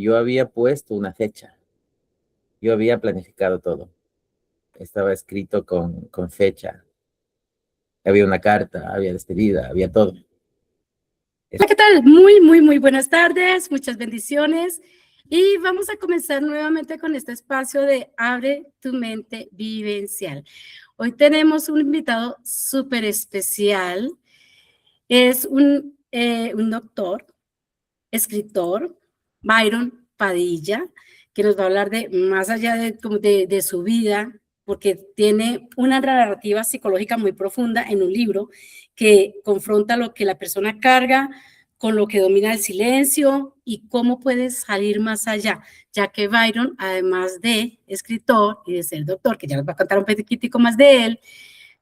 Yo había puesto una fecha, yo había planificado todo, estaba escrito con fecha, había una carta, había despedida, había todo. Hola, ¿qué tal? Muy buenas tardes, muchas bendiciones. Y vamos a comenzar nuevamente con este espacio de Abre tu mente vivencial. Hoy tenemos un invitado súper especial. Es un doctor, escritor, Byron Padilla, que nos va a hablar de más allá de su vida, porque tiene una narrativa psicológica muy profunda en un libro que confronta lo que la persona carga con lo que domina el silencio y cómo puedes salir más allá, ya que Byron, además de escritor y de ser doctor, que ya nos va a contar un poquitico más de él,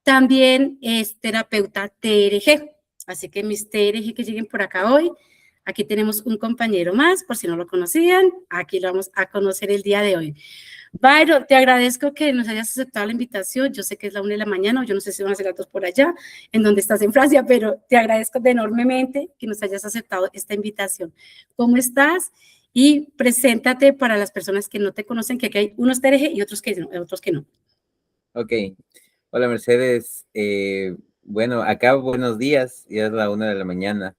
también es terapeuta TRG. Así que mis TRG que lleguen por acá hoy, aquí tenemos un compañero más, por si no lo conocían, aquí lo vamos a conocer el día de hoy. Byron, te agradezco que nos hayas aceptado la invitación. Yo sé que es la 1 de la mañana, o yo no sé si van a ser las 2 por allá, en donde estás en Francia, pero te agradezco enormemente que nos hayas aceptado esta invitación. ¿Cómo estás? Y preséntate para las personas que no te conocen, que aquí hay unos TRG y otros que no. Ok, hola Mercedes, bueno, acá buenos días, ya es la 1 de la mañana.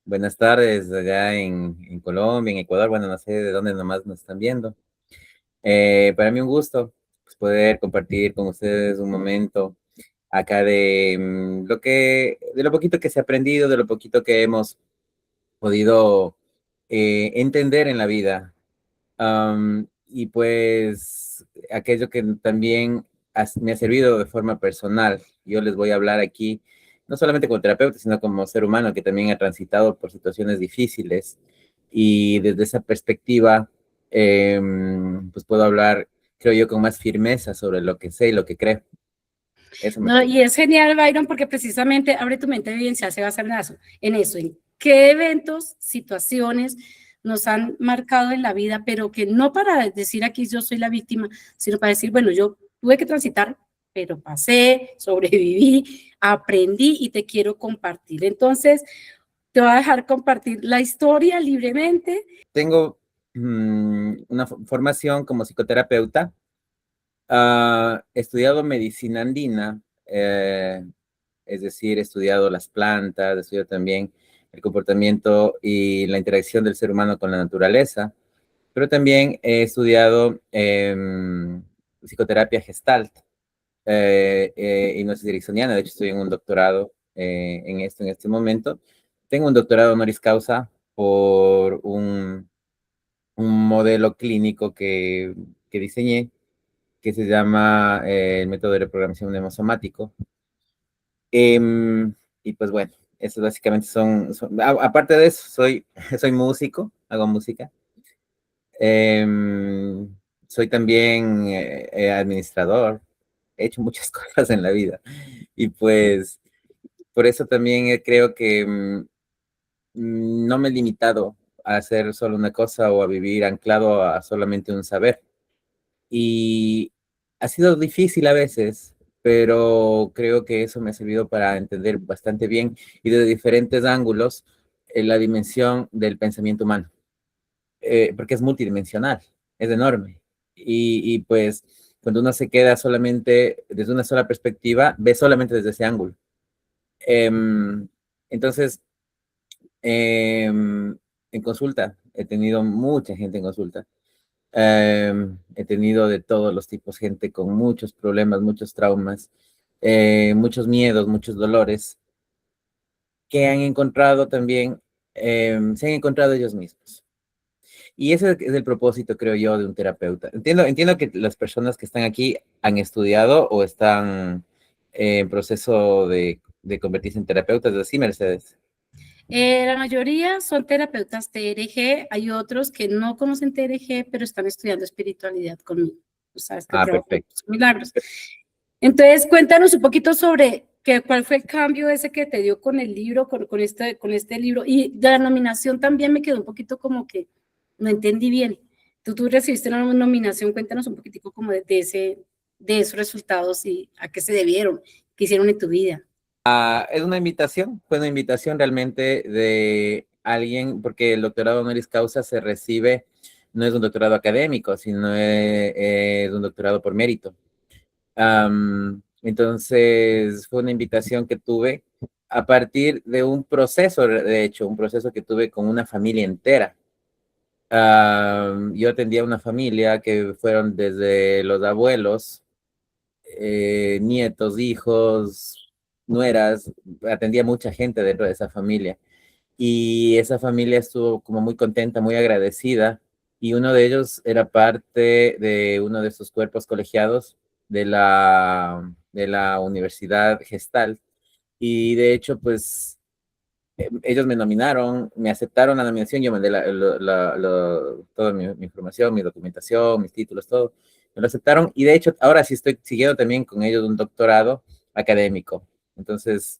Buenas tardes allá en Colombia, en Ecuador, bueno, no sé de dónde nomás nos están viendo. Para mí un gusto pues, poder compartir con ustedes un momento acá de de lo poquito que se ha aprendido, de lo poquito que hemos podido entender en la vida. Y pues aquello que también me ha servido de forma personal. Yo les voy a hablar aquí, no solamente como terapeuta, sino como ser humano que también ha transitado por situaciones difíciles. Y desde esa perspectiva, pues puedo hablar, creo yo, con más firmeza sobre lo que sé y lo que creo. Eso me No, parece. y es genial, Byron, porque precisamente Abre tu mente vivencial se basa en qué eventos, situaciones nos han marcado en la vida, pero que no para decir aquí yo soy la víctima, sino para decir, bueno, yo tuve que transitar, pero pasé, sobreviví, aprendí y te quiero compartir. Entonces, te voy a dejar compartir la historia libremente. Tengo una formación como psicoterapeuta. He estudiado medicina andina, es decir, he estudiado las plantas, he estudiado también el comportamiento y la interacción del ser humano con la naturaleza, pero también he estudiado psicoterapia gestalt, hipnosis ericksoniana. De hecho, estoy en un doctorado en esto en este momento. Tengo un doctorado honoris causa por un modelo clínico que diseñé, que se llama el método de reprogramación neurosomático. Y pues bueno, eso básicamente aparte de eso, soy músico, hago música. Soy también administrador, he hecho muchas cosas en la vida. Y pues por eso también creo que no me he limitado a hacer solo una cosa o a vivir anclado a solamente un saber. Y ha sido difícil a veces, pero creo que eso me ha servido para entender bastante bien y desde diferentes ángulos la dimensión del pensamiento humano, porque es multidimensional, es enorme. Y pues cuando uno se queda solamente desde una sola perspectiva, ve solamente desde ese ángulo. Em, entonces, en consulta, he tenido mucha gente en consulta. He tenido de todos los tipos, gente con muchos problemas, muchos traumas, muchos miedos, muchos dolores, que han encontrado también, se han encontrado ellos mismos. Y ese es el propósito, creo yo, de un terapeuta. Entiendo que las personas que están aquí han estudiado o están en proceso de convertirse en terapeutas, ¿así, Mercedes? La mayoría son terapeutas TRG, hay otros que no conocen TRG, pero están estudiando espiritualidad conmigo. Tú sabes que trabajo con Perfecto. los milagros. Entonces, cuéntanos un poquito sobre cuál fue el cambio ese que te dio con el libro, con este libro. Y de la nominación también me quedó un poquito como que no entendí bien. Tú recibiste una nominación, cuéntanos un poquitico como de esos resultados y a qué se debieron, qué hicieron en tu vida. Es una invitación, fue una invitación realmente de alguien, porque el doctorado honoris causa se recibe no es un doctorado académico, sino es un doctorado por mérito. Entonces, fue una invitación que tuve a partir de un proceso, de hecho, un proceso que tuve con una familia entera. Yo atendía a una familia que fueron desde los abuelos, nietos, hijos, nueras, atendía mucha gente dentro de esa familia. Y esa familia estuvo como muy contenta, muy agradecida. Y uno de ellos era parte de uno de esos cuerpos colegiados de la Universidad Gestal. Y de hecho, pues ellos me nominaron, me aceptaron la nominación, yo mandé toda mi información, mi documentación, mis títulos, todo, me lo aceptaron y de hecho ahora sí estoy siguiendo también con ellos un doctorado académico. Entonces,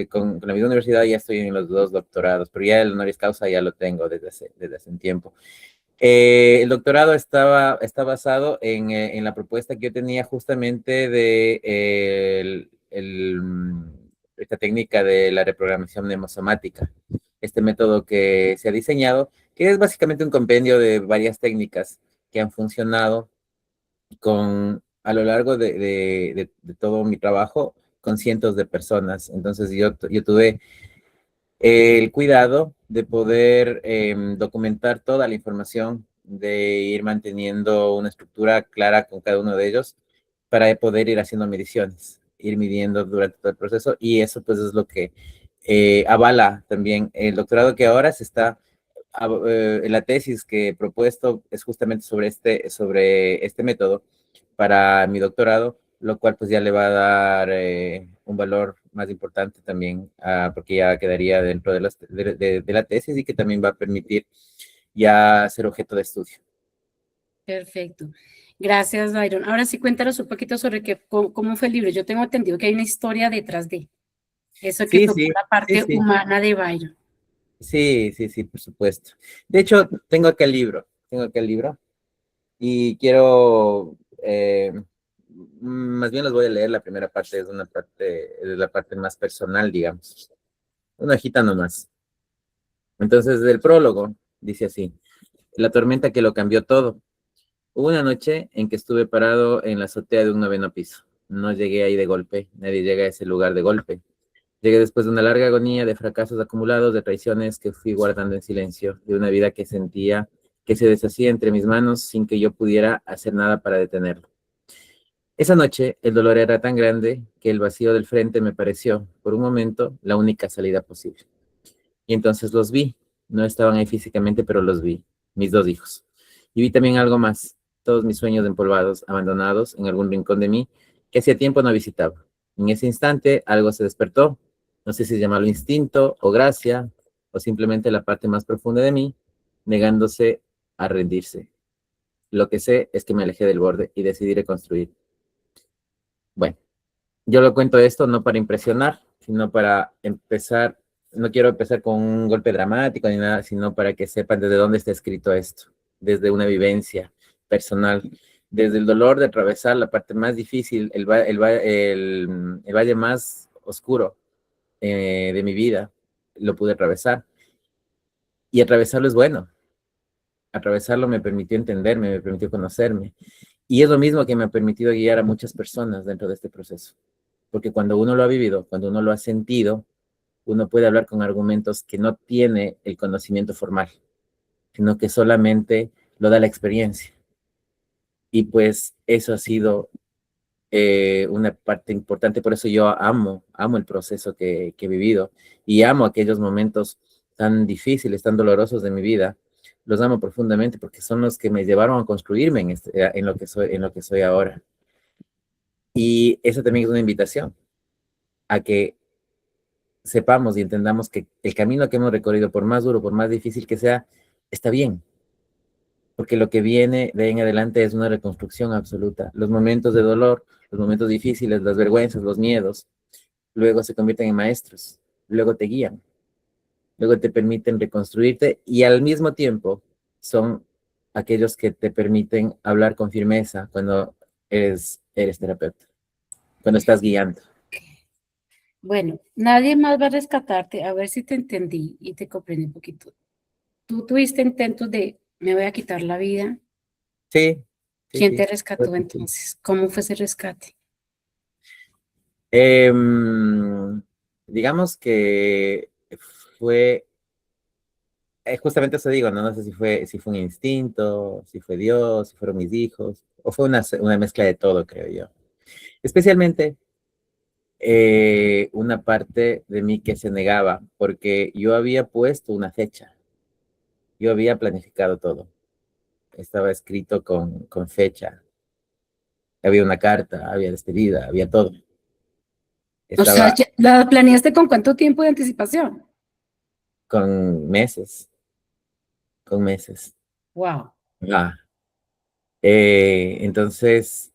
con la misma universidad ya estoy en los dos doctorados, pero ya el honoris causa ya lo tengo desde hace un tiempo. El doctorado está basado en la propuesta que yo tenía justamente de esta técnica de la reprogramación neurosomática, este método que se ha diseñado, que es básicamente un compendio de varias técnicas que han funcionado a lo largo de todo mi trabajo con cientos de personas. Entonces yo tuve el cuidado de poder documentar toda la información, de ir manteniendo una estructura clara con cada uno de ellos para poder ir haciendo mediciones, ir midiendo durante todo el proceso y eso pues es lo que avala también el doctorado que ahora se está, la tesis que he propuesto es justamente sobre este método para mi doctorado, lo cual pues ya le va a dar un valor más importante también, porque ya quedaría dentro de la tesis y que también va a permitir ya ser objeto de estudio. Perfecto. Gracias, Byron. Ahora sí, cuéntanos un poquito sobre cómo fue el libro. Yo tengo entendido que hay una historia detrás de eso que Sí, tocó sí, la sí, parte sí, humana de Byron. sí, sí, sí, por supuesto. De hecho, tengo acá el libro y quiero, más bien los voy a leer, la primera parte es la parte más personal, digamos. Una hojita nomás. Entonces, del prólogo, dice así, la tormenta que lo cambió todo. Hubo una noche en que estuve parado en la azotea de un noveno piso. No llegué ahí de golpe, nadie llega a ese lugar de golpe. Llegué después de una larga agonía de fracasos acumulados, de traiciones que fui guardando en silencio, de una vida que sentía que se deshacía entre mis manos sin que yo pudiera hacer nada para detenerlo. Esa noche el dolor era tan grande que el vacío del frente me pareció, por un momento, la única salida posible. Y entonces los vi. No estaban ahí físicamente, pero los vi. Mis dos hijos. Y vi también algo más. Todos mis sueños empolvados, abandonados en algún rincón de mí, que hacía tiempo no visitaba. En ese instante algo se despertó. No sé si llamarlo instinto o gracia, o simplemente la parte más profunda de mí, negándose a rendirse. Lo que sé es que me alejé del borde y decidí reconstruir. Bueno, yo lo cuento esto no para impresionar, sino para empezar, no quiero empezar con un golpe dramático ni nada, sino para que sepan desde dónde está escrito esto, desde una vivencia personal, desde el dolor de atravesar la parte más difícil, el valle más oscuro de mi vida, lo pude atravesar. Y atravesarlo es bueno, atravesarlo me permitió entenderme, me permitió conocerme. Y es lo mismo que me ha permitido guiar a muchas personas dentro de este proceso. Porque cuando uno lo ha vivido, cuando uno lo ha sentido, uno puede hablar con argumentos que no tiene el conocimiento formal, sino que solamente lo da la experiencia. Y pues eso ha sido una parte importante, por eso yo amo el proceso que he vivido y amo aquellos momentos tan difíciles, tan dolorosos de mi vida. Los amo profundamente porque son los que me llevaron a construirme en lo que soy ahora. Y eso también es una invitación a que sepamos y entendamos que el camino que hemos recorrido, por más duro, por más difícil que sea, está bien, porque lo que viene de ahí en adelante es una reconstrucción absoluta. Los momentos de dolor, los momentos difíciles, las vergüenzas, los miedos, luego se convierten en maestros, luego te guían, luego te permiten reconstruirte y al mismo tiempo son aquellos que te permiten hablar con firmeza cuando eres terapeuta, cuando estás guiando. Bueno, nadie más va a ver si te entendí y te comprendí un poquito. Tú tuviste intentos de me voy a quitar la vida. Sí, sí, ¿Quién te sí. rescató entonces? ¿Cómo fue ese rescate? Em, digamos que fue, justamente eso digo, ¿no? No sé si fue un instinto, si fue Dios, si fueron mis hijos, o fue una mezcla de todo, creo yo. Especialmente una parte de mí que se negaba, porque yo había puesto una fecha, yo había planificado todo, estaba escrito con fecha, había una carta, había despedida, había todo. O sea, Estaba ¿la planeaste con cuánto tiempo de anticipación? con meses, con meses. Wow. Ah, entonces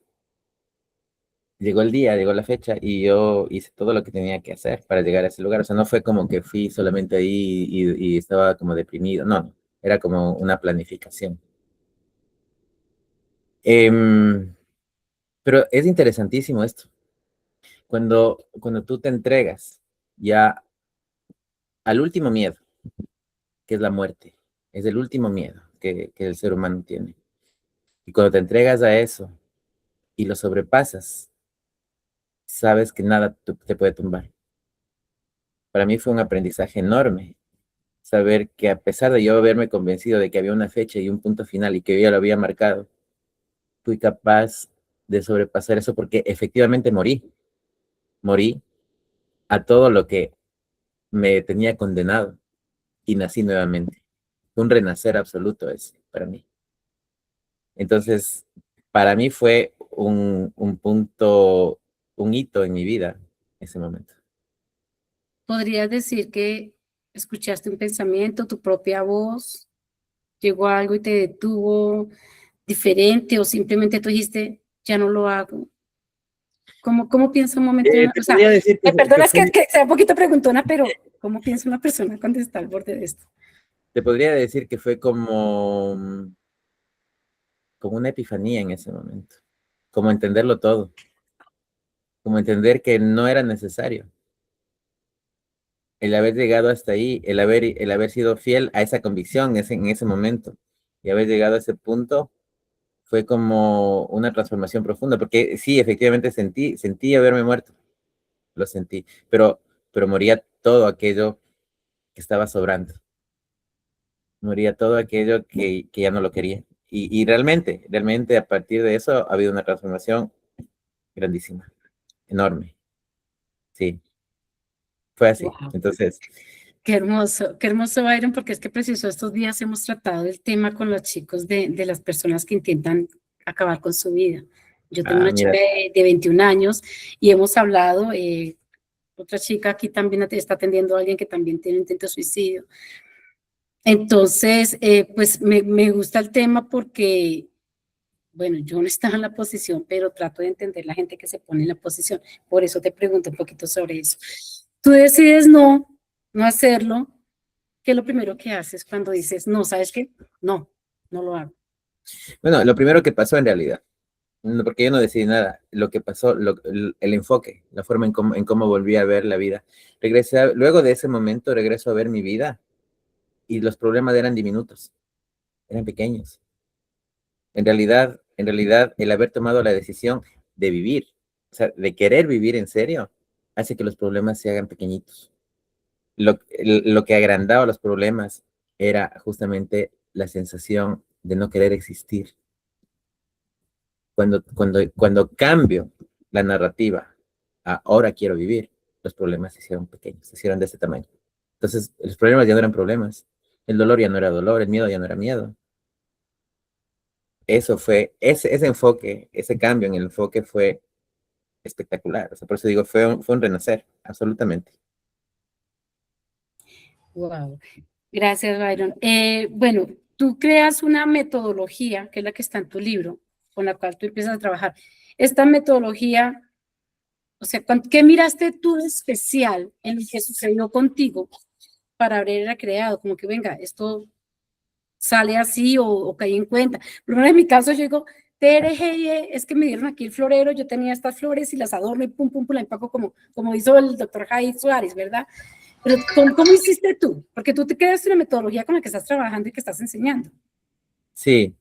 llegó el día, llegó la fecha y yo hice todo lo que tenía que hacer para llegar a ese lugar. O sea, no fue como que fui solamente ahí y estaba como deprimido. No, no, era como una planificación. Em, pero es interesantísimo esto. Cuando tú te entregas ya al último miedo, que es la muerte, es el último miedo que el ser humano tiene. Y cuando te entregas a eso y lo sobrepasas, sabes que nada te puede tumbar. Para mí fue un aprendizaje enorme saber que a pesar de yo haberme convencido de que había una fecha y un punto final y que yo ya lo había marcado, fui capaz de sobrepasar eso porque efectivamente morí a todo lo que me tenía condenado y nací nuevamente. Fue un renacer absoluto ese para mí. Entonces, para mí fue un punto, un hito en mi vida ese momento. ¿Podrías decir que escuchaste un pensamiento, tu propia voz, llegó algo y te detuvo diferente o simplemente tú dijiste, ya no lo hago? ¿Cómo piensa un momento? Te O sea, podría decir me que perdonas fue, que sea un poquito preguntona, pero ¿cómo piensa una persona cuando está al borde de esto? te podría decir que fue como una epifanía en ese momento, como entenderlo todo, como entender que no era necesario. El haber llegado hasta ahí, el haber sido fiel a esa convicción en ese momento y haber llegado a ese punto fue como una transformación profunda, porque sí, efectivamente sentí haberme muerto, lo sentí, pero moría todo aquello que estaba sobrando, moría todo aquello que ya no lo quería. Y realmente a partir de eso ha habido una transformación grandísima, enorme, sí, fue así. Wow. Entonces, Qué hermoso, Byron, porque es que preciso estos días hemos tratado el tema con los chicos de las personas que intentan acabar con su vida. Yo tengo una chica mira, de 21 años y hemos hablado, otra chica aquí también está atendiendo a alguien que también tiene intento de suicidio. Entonces, pues me gusta el tema porque, bueno, yo no estaba en la posición, pero trato de entender la gente que se pone en la posición. Por eso te pregunto un poquito sobre eso. Tú decides no hacerlo. ¿Qué es lo primero que haces cuando dices, no, sabes qué? No lo hago. bueno, lo primero que pasó en realidad, no, porque yo no decidí nada, lo que pasó, el enfoque, la forma en cómo volví a ver la vida. Luego de ese momento regreso a ver mi vida y los problemas eran diminutos, eran pequeños. En realidad, el haber tomado la decisión de vivir, o sea, de querer vivir en serio, hace que los problemas se hagan pequeñitos. Lo que agrandaba los problemas era justamente la sensación de no querer existir. Cuando cambio la narrativa a ahora quiero vivir, los problemas se hicieron pequeños, se hicieron de este tamaño. Entonces, los problemas ya no eran problemas, el dolor ya no era dolor, el miedo ya no era miedo. Eso fue, ese enfoque, ese cambio en el enfoque fue espectacular. O sea, por eso digo, fue un renacer, absolutamente. Wow. Gracias, Byron. Bueno, tú creas una metodología, que es la que está en tu libro, con la cual tú empiezas a trabajar. Esta metodología, o sea, ¿qué miraste tú de especial en lo que sucedió contigo para haberla creado? Como que, venga, esto sale así o caí en cuenta. Por ejemplo, en mi caso, yo digo, Tere, hey, es que me dieron aquí el florero, yo tenía estas flores y las adorno y pum, pum, pum, la empaco como hizo el doctor Jair Suárez, ¿verdad? Pero ¿cómo hiciste tú? Porque tú te creaste una metodología con la que estás trabajando y que estás enseñando. Sí,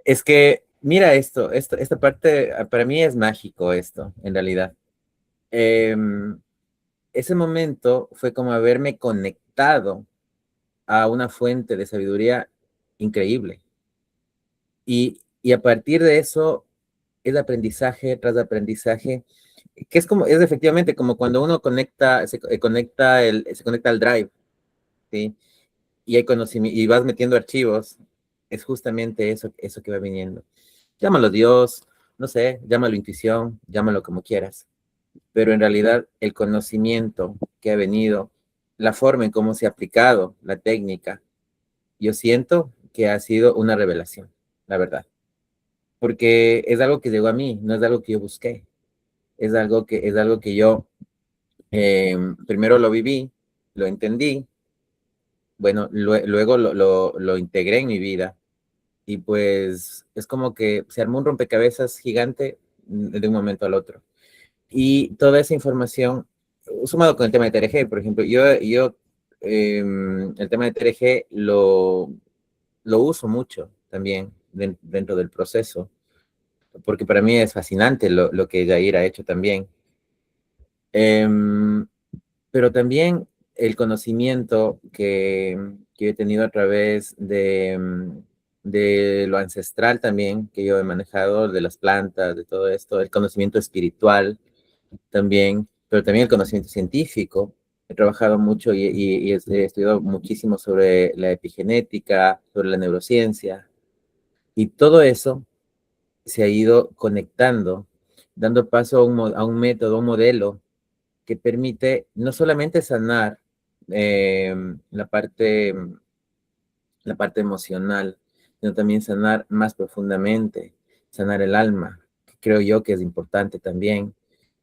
es que, mira esta parte, para mí es mágico esto, en realidad. Em, Ese momento fue como haberme conectado a una fuente de sabiduría increíble. Y a partir de eso, es aprendizaje tras aprendizaje, que es como, es efectivamente como cuando uno conecta, se conecta al drive, ¿sí? Y hay conocimiento, y vas metiendo archivos, es justamente eso que va viniendo. Llámalo Dios, no sé, llámalo intuición, llámalo como quieras, pero en realidad el conocimiento que ha venido, la forma en cómo se ha aplicado la técnica, yo siento que ha sido una revelación, la verdad, porque es algo que llegó a mí, no es algo que yo busqué, es algo que yo primero lo viví, lo entendí, bueno, luego lo integré en mi vida y pues es como que se armó un rompecabezas gigante de un momento al otro. Y toda esa información, sumado con el tema de TRG, por ejemplo, el tema de TRG lo uso mucho también dentro del proceso, porque para mí es fascinante lo que Jair ha hecho también. Em, pero también el conocimiento que he tenido a través de lo ancestral también, que yo he manejado, de las plantas, de todo esto, el conocimiento espiritual también, pero también el conocimiento científico. He trabajado mucho y he estudiado muchísimo sobre la epigenética, sobre la neurociencia, y todo eso se ha ido conectando, dando paso a un método, a un modelo que permite no solamente sanar eh, la parte, la parte emocional, sino también sanar más profundamente, sanar el alma, que creo yo que es importante también.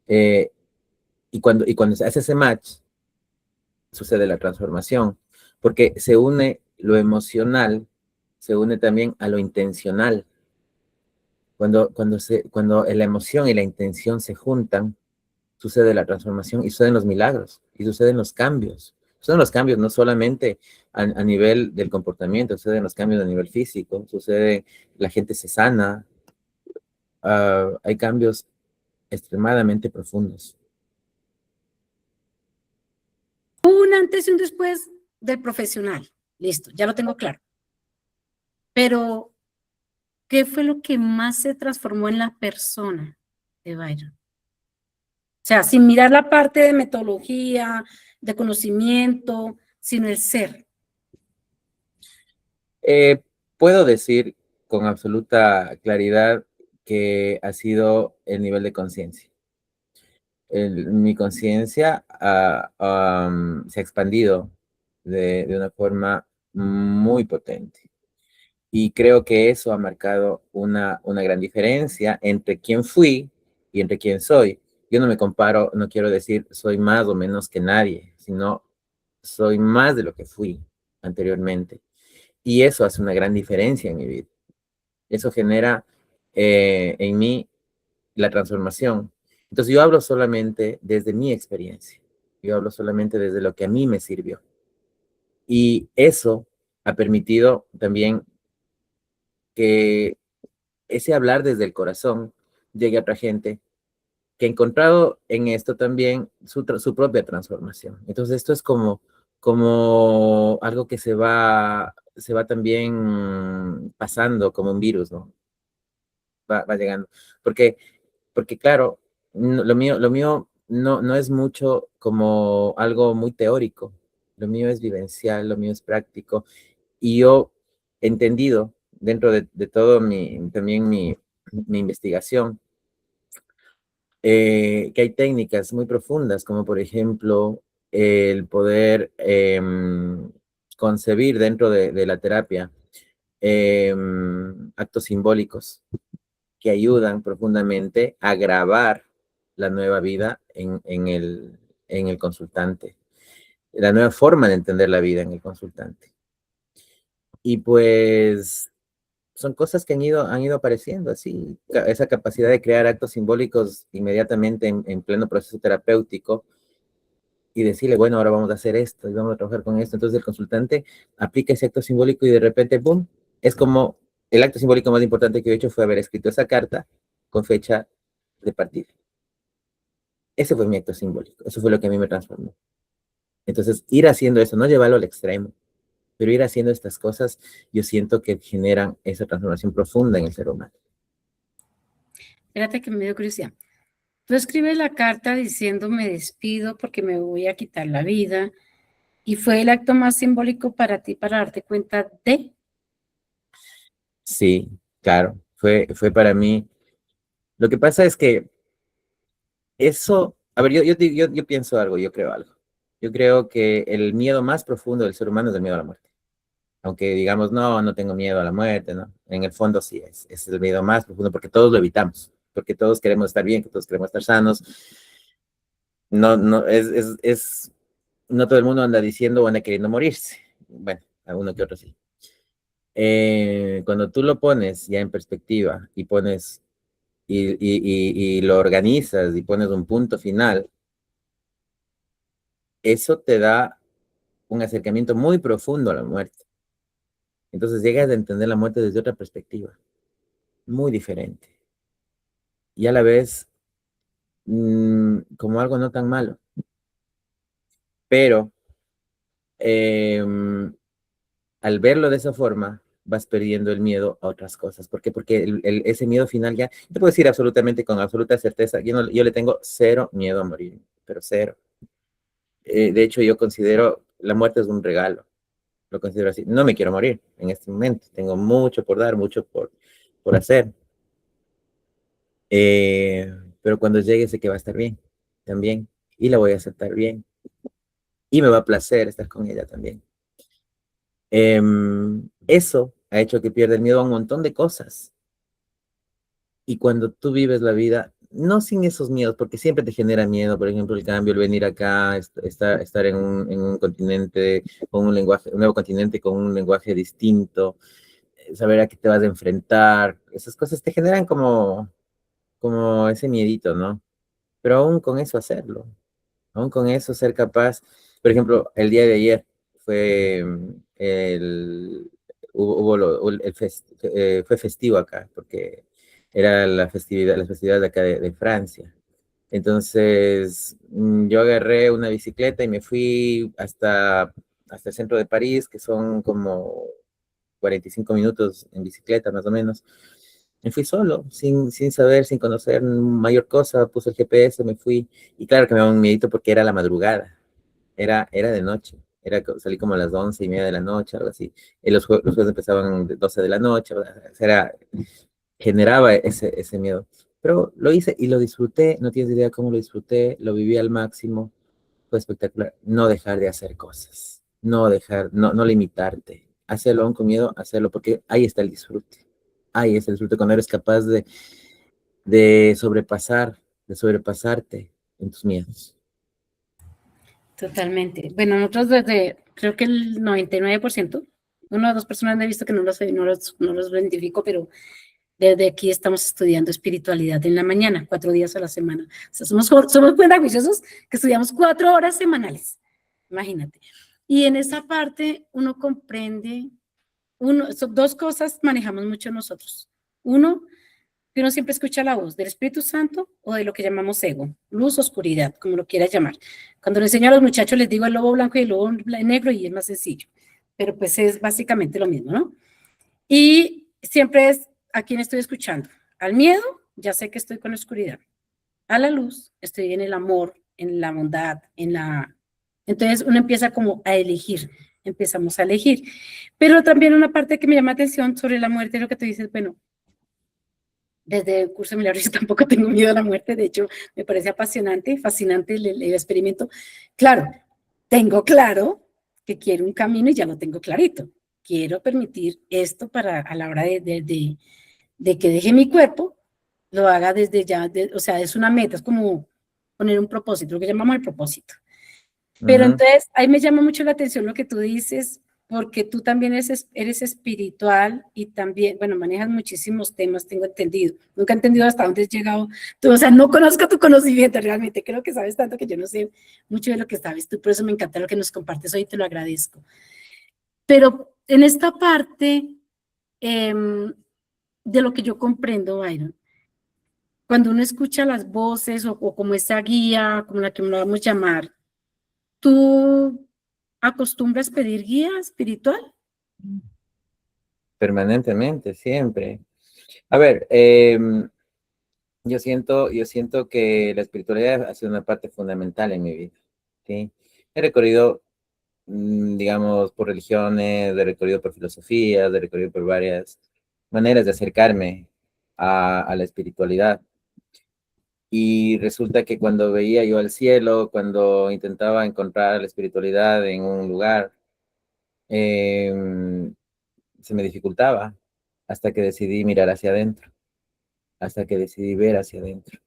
Eh, y cuando se hace ese match, sucede la transformación, porque se une lo emocional, se une también a lo intencional. Cuando la emoción y la intención se juntan, sucede la transformación y suceden los milagros y suceden los cambios. Suceden los cambios no solamente a nivel del comportamiento, suceden los cambios a nivel físico, sucede, la gente se sana, hay cambios extremadamente profundos. Un antes y un después del profesional. Listo, ya lo tengo claro. Pero, ¿qué fue lo que más se transformó en la persona de Byron? O sea, sin mirar la parte de metodología, de conocimiento, sino el ser. Eh, Puedo decir con absoluta claridad que ha sido el nivel de conciencia. Mi conciencia se ha expandido de una forma muy potente. Y creo que eso ha marcado una gran diferencia entre quién fui y entre quién soy. Yo no me comparo, no quiero decir soy más o menos que nadie, sino soy más de lo que fui anteriormente. Y eso hace una gran diferencia en mi vida. Eso genera en mí la transformación. Entonces yo hablo solamente desde mi experiencia. Yo hablo solamente desde lo que a mí me sirvió. Y eso ha permitido también que ese hablar desde el corazón llegue a otra gente que ha encontrado en esto también su propia transformación. Entonces esto es como algo que se va también pasando como un virus, ¿no? Va llegando. Porque, porque claro, lo mío no es mucho como algo muy teórico. Lo mío es vivencial, lo mío es práctico. Y yo he entendido dentro de todo también mi investigación, que hay técnicas muy profundas, como por ejemplo el poder concebir dentro de la terapia actos simbólicos que ayudan profundamente a grabar la nueva vida en el consultante, la nueva forma de entender la vida en el consultante. Y pues son cosas que han ido apareciendo así, esa capacidad de crear actos simbólicos inmediatamente en pleno proceso terapéutico y decirle, bueno, ahora vamos a hacer esto y vamos a trabajar con esto. Entonces el consultante aplica ese acto simbólico y de repente, ¡boom!, Es como el acto simbólico más importante que he hecho fue haber escrito esa carta con fecha de partida. Ese fue mi acto simbólico, eso fue lo que a mí me transformó. Entonces, ir haciendo eso, no llevarlo al extremo, pero ir haciendo estas cosas, yo siento que generan esa transformación profunda en el ser humano. Espérate que me dio curiosidad. Tú escribes la carta diciendo me despido porque me voy a quitar la vida, y fue el acto más simbólico para ti para darte cuenta de... Sí, claro, fue para mí. Lo que pasa es que eso, a ver, yo pienso algo, yo creo algo. Yo creo que el miedo más profundo del ser humano es el miedo a la muerte. Aunque digamos, no, no tengo miedo a la muerte, ¿no? En el fondo sí es el miedo más profundo porque todos lo evitamos, porque todos queremos estar bien, que todos queremos estar sanos. No, no, no todo el mundo anda diciendo o anda queriendo morirse. Bueno, alguno que otro sí. Cuando tú lo pones ya en perspectiva y pones y lo organizas y pones un punto final, eso te da un acercamiento muy profundo a la muerte. Entonces llegas a entender la muerte desde otra perspectiva, muy diferente. Y a la vez como algo no tan malo. Pero al verlo de esa forma, vas perdiendo el miedo a otras cosas. ¿Por qué? Porque ese miedo final ya, te puedo decir absolutamente con absoluta certeza, yo le tengo cero miedo a morir, pero cero. De hecho, yo considero la muerte es un regalo, lo considero así. No me quiero morir en este momento, tengo mucho por dar, mucho por hacer. Pero cuando llegue sé que va a estar bien, también, y la voy a aceptar bien, y me va a placer estar con ella también. Eso ha hecho que pierda el miedo a un montón de cosas. Y cuando tú vives la vida, no sin esos miedos, porque siempre te genera miedo, por ejemplo, el cambio, el venir acá, estar en un continente con un lenguaje, un nuevo continente con un lenguaje distinto, saber a qué te vas a enfrentar, esas cosas te generan como ese miedito, ¿no? Pero aún con eso hacerlo, aún con eso ser capaz, por ejemplo, el día de ayer fue fue festivo acá, porque era las festividades de acá de Francia. Entonces, yo agarré una bicicleta y me fui hasta el centro de París, que son como 45 minutos en bicicleta, más o menos. Me fui solo, sin saber, sin conocer mayor cosa, puse el GPS, me fui. Y claro que me daba un miedito porque era la madrugada, era de noche. Salí como a las 11:30 de la noche, algo así. Y los juegos empezaban de 12 de la noche, o sea, generaba ese miedo. Pero lo hice y lo disfruté, no tienes idea cómo lo disfruté, lo viví al máximo, fue espectacular. No dejar de hacer cosas, no limitarte, hacerlo aún con miedo, hacerlo, porque ahí está el disfrute. Ahí es el disfrute cuando eres capaz de sobrepasarte en tus miedos. Totalmente. Bueno, nosotros desde, creo que el 99%, una o dos personas me he visto que no los identifico, pero desde aquí estamos estudiando espiritualidad en la mañana, 4 días a la semana. O sea, somos muy ambiciosos que estudiamos 4 horas semanales, imagínate. Y en esa parte uno comprende, son dos cosas manejamos mucho nosotros. Uno, que uno siempre escucha la voz del Espíritu Santo o de lo que llamamos ego, luz, oscuridad, como lo quieras llamar. Cuando le enseño a los muchachos les digo el lobo blanco y el lobo negro y es más sencillo, pero pues es básicamente lo mismo, ¿no? Y siempre es a quién estoy escuchando. Al miedo, ya sé que estoy con la oscuridad. A la luz, estoy en el amor, en la bondad, en la... Entonces uno empieza como a elegir, empezamos a elegir. Pero también una parte que me llama atención sobre la muerte, lo que tú dices, bueno, desde el curso de milagros yo tampoco tengo miedo a la muerte, de hecho me parece apasionante, fascinante el experimento. Claro, tengo claro que quiero un camino y ya lo tengo clarito. Quiero permitir esto para a la hora de que deje mi cuerpo, lo haga desde ya, o sea, es una meta, es como poner un propósito, lo que llamamos el propósito. Pero entonces, ahí me llama mucho la atención lo que tú dices, porque tú también eres espiritual y también, bueno, manejas muchísimos temas, tengo entendido. Nunca he entendido hasta dónde has llegado tú, o sea, no conozco tu conocimiento realmente, creo que sabes tanto que yo no sé mucho de lo que sabes tú, por eso me encanta lo que nos compartes hoy, te lo agradezco. Pero en esta parte, de lo que yo comprendo, Byron. Cuando uno escucha las voces o como esa guía, como la que lo vamos a llamar, ¿tú acostumbras pedir guía espiritual? Permanentemente, siempre. A ver, yo siento que la espiritualidad ha sido una parte fundamental en mi vida, ¿sí? He recorrido, digamos, por religiones, he recorrido por filosofías, he recorrido por varias maneras de acercarme a la espiritualidad. Y resulta que cuando veía yo al cielo, cuando intentaba encontrar la espiritualidad en un lugar, eh, se me dificultaba hasta que decidí mirar hacia adentro, hasta que decidí ver hacia adentro.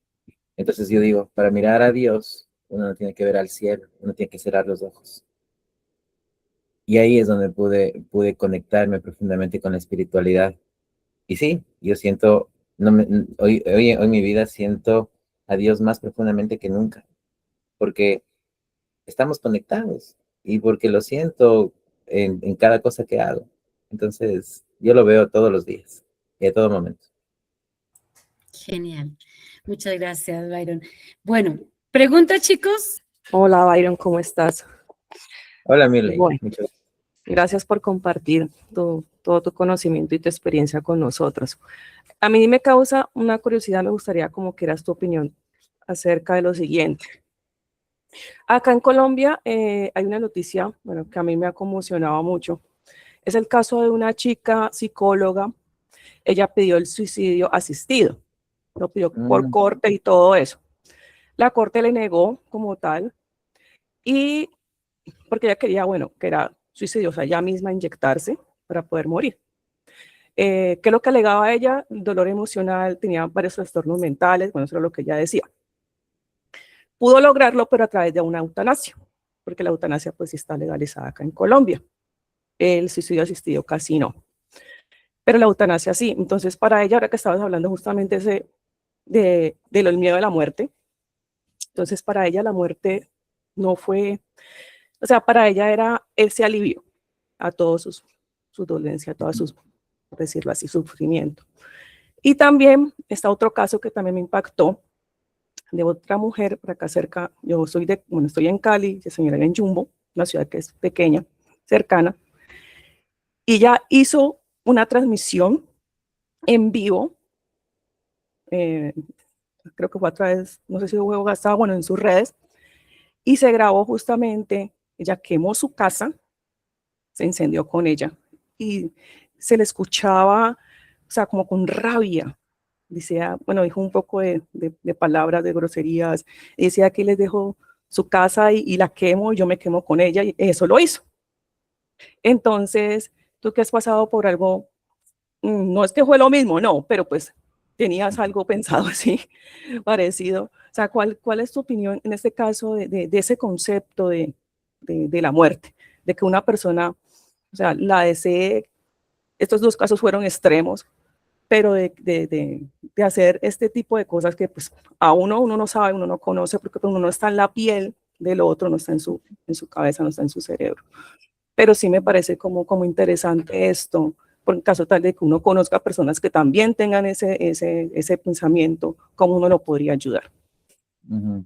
Entonces yo digo, para mirar a Dios, uno no tiene que ver al cielo, uno tiene que cerrar los ojos. Y ahí es donde pude conectarme profundamente con la espiritualidad. Y sí, yo siento, hoy en mi vida siento a Dios más profundamente que nunca, porque estamos conectados y porque lo siento en cada cosa que hago. Entonces, yo lo veo todos los días y a todo momento. Genial. Muchas gracias, Byron. Bueno, pregunta, chicos. Hola, Byron, ¿cómo estás? Hola, Miley. Bueno, Muchas gracias por compartir todo tu conocimiento y tu experiencia con nosotros. A mí me causa una curiosidad, me gustaría como que eras tu opinión acerca de lo siguiente. Acá en Colombia hay una noticia, bueno, que a mí me ha conmocionado mucho. Es el caso de una chica psicóloga. Ella pidió el suicidio asistido, lo pidió por gracias. corte y todo eso. La corte le negó como tal y porque ella quería, bueno, que era suicidio, o sea, ella misma inyectarse para poder morir. ¿Qué es lo que alegaba ella? Dolor emocional, tenía varios trastornos mentales, bueno, eso era lo que ella decía. Pudo lograrlo, pero a través de una eutanasia, porque la eutanasia pues sí está legalizada acá en Colombia. El suicidio asistido casi no, pero la eutanasia sí. Entonces, para ella, ahora que estabas hablando justamente del miedo de la muerte, entonces para ella la muerte no fue, o sea, para ella era ese alivio a todos sus dolencias, a todas sus, por decirlo así, sufrimiento. Y también está otro caso que también me impactó, de otra mujer por acá cerca. Yo bueno, estoy en Cali, yo soy en Jumbo, una ciudad que es pequeña, cercana, y ella hizo una transmisión en vivo, eh, creo que fue a través, no sé si estaba, bueno, en sus redes, y se grabó justamente, ella quemó su casa, se incendió con ella, y se le escuchaba, o sea, como con rabia. Decía, bueno, dijo un poco de palabras, de groserías, y decía que les dejo su casa y la quemo, y yo me quemo con ella, y eso lo hizo. Entonces, tú que has pasado por algo, no es que fue lo mismo, no, pero pues tenías algo pensado así, parecido. O sea, ¿cuál es tu opinión en este caso de ese concepto de la muerte? De que una persona, o sea, la desee, estos dos casos fueron extremos, pero de hacer este tipo de cosas que pues a uno no sabe, uno no conoce, porque pues, uno no está en la piel del otro, no está en su cabeza, no está en su cerebro. Pero sí me parece como interesante esto, por el caso tal de que uno conozca personas que también tengan ese pensamiento, cómo uno lo podría ayudar. Uh-huh.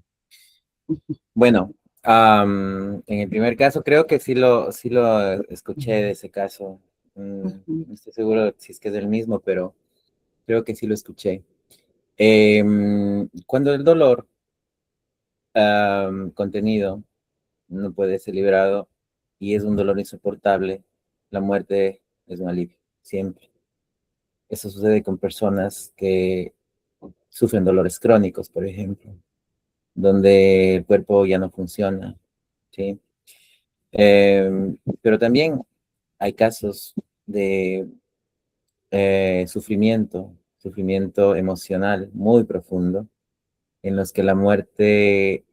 Bueno, en el primer caso creo que sí lo escuché de ese caso. No estoy seguro si es que es el mismo, pero creo que sí lo escuché. Cuando el dolor contenido no puede ser liberado y es un dolor insoportable, la muerte es un alivio, siempre. Eso sucede con personas que sufren dolores crónicos, por ejemplo, donde el cuerpo ya no funciona, ¿sí? Pero también hay casos de sufrimiento emocional muy profundo, en los que la muerte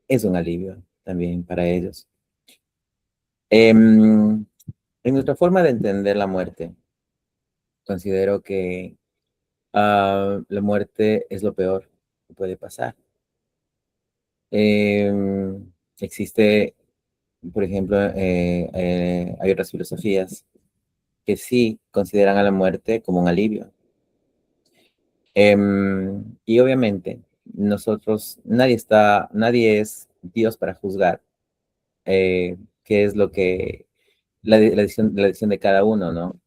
es un alivio también para ellos. En nuestra forma de entender la muerte, considero que la muerte es lo peor que puede pasar. Existe, por ejemplo, hay otras filosofías que sí consideran a la muerte como un alivio. Y obviamente, nosotros, nadie es Dios para juzgar qué es lo que, la decisión de cada uno, ¿no?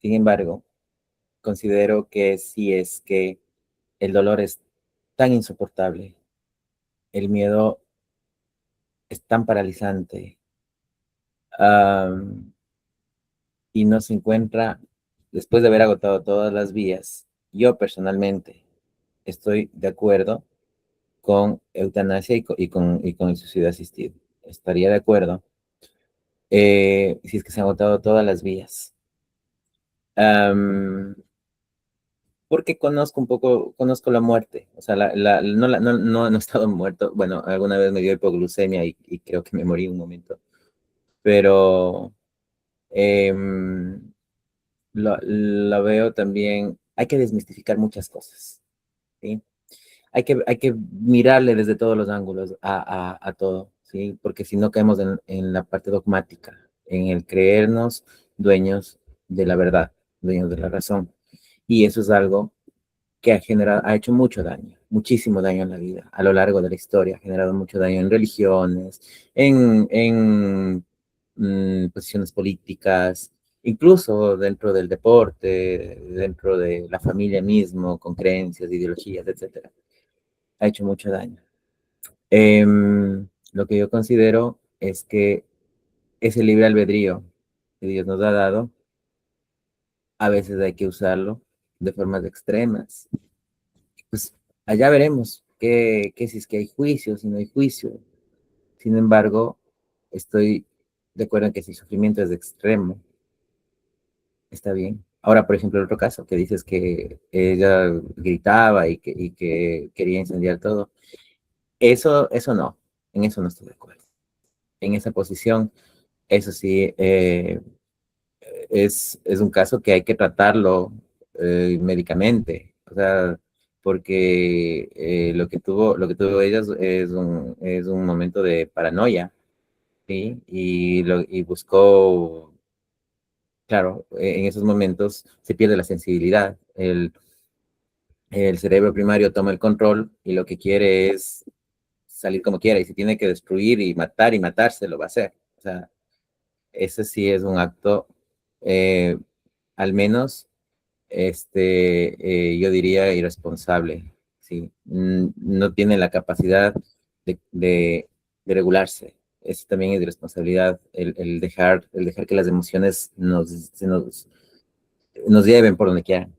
Sin embargo, considero que si es que el dolor es tan insoportable, el miedo es tan paralizante, am, y no se encuentra, después de haber agotado todas las vías, yo personalmente estoy de acuerdo con eutanasia y con el suicidio asistido. Estaría de acuerdo si es que se han agotado todas las vías. Am, porque conozco un poco, conozco la muerte, o sea, no he estado muerto, bueno, alguna vez me dio hipoglucemia y creo que me morí un momento, pero em, lo veo también, hay que desmistificar muchas cosas, ¿sí? Hay que mirarle desde todos los ángulos a todo, ¿sí? Porque si no caemos en la parte dogmática, en el creernos dueños de la verdad, dueños de la razón. Y eso es algo que ha hecho mucho daño, muchísimo daño en la vida, a lo largo de la historia, ha generado mucho daño en religiones, en posiciones políticas, incluso dentro del deporte, dentro de la familia mismo, con creencias, ideologías, etcétera. Ha hecho mucho daño. Lo que yo considero es que ese libre albedrío que Dios nos ha dado, a veces hay que usarlo de formas extremas. Pues allá veremos que si es que hay juicio, si no hay juicio. Sin embargo, estoy de acuerdo en que si el sufrimiento es extremo, está bien. Ahora, por ejemplo, el otro caso que dices que ella gritaba y que quería incendiar todo, eso no, en eso no estoy de acuerdo. En esa posición, eso sí, es un caso que hay que tratarlo médicamente, o sea, porque lo que tuvo ella es un momento de paranoia, ¿sí? Y buscó, claro, en esos momentos se pierde la sensibilidad, el cerebro primario toma el control y lo que quiere es salir como quiera, y si tiene que destruir y matar y matarse, lo va a hacer. O sea, ese sí es un acto, eh, al menos, yo diría irresponsable, ¿sí? No tiene la capacidad de regularse. Eso también es irresponsabilidad, el dejar que las emociones nos lleven por donde quieran,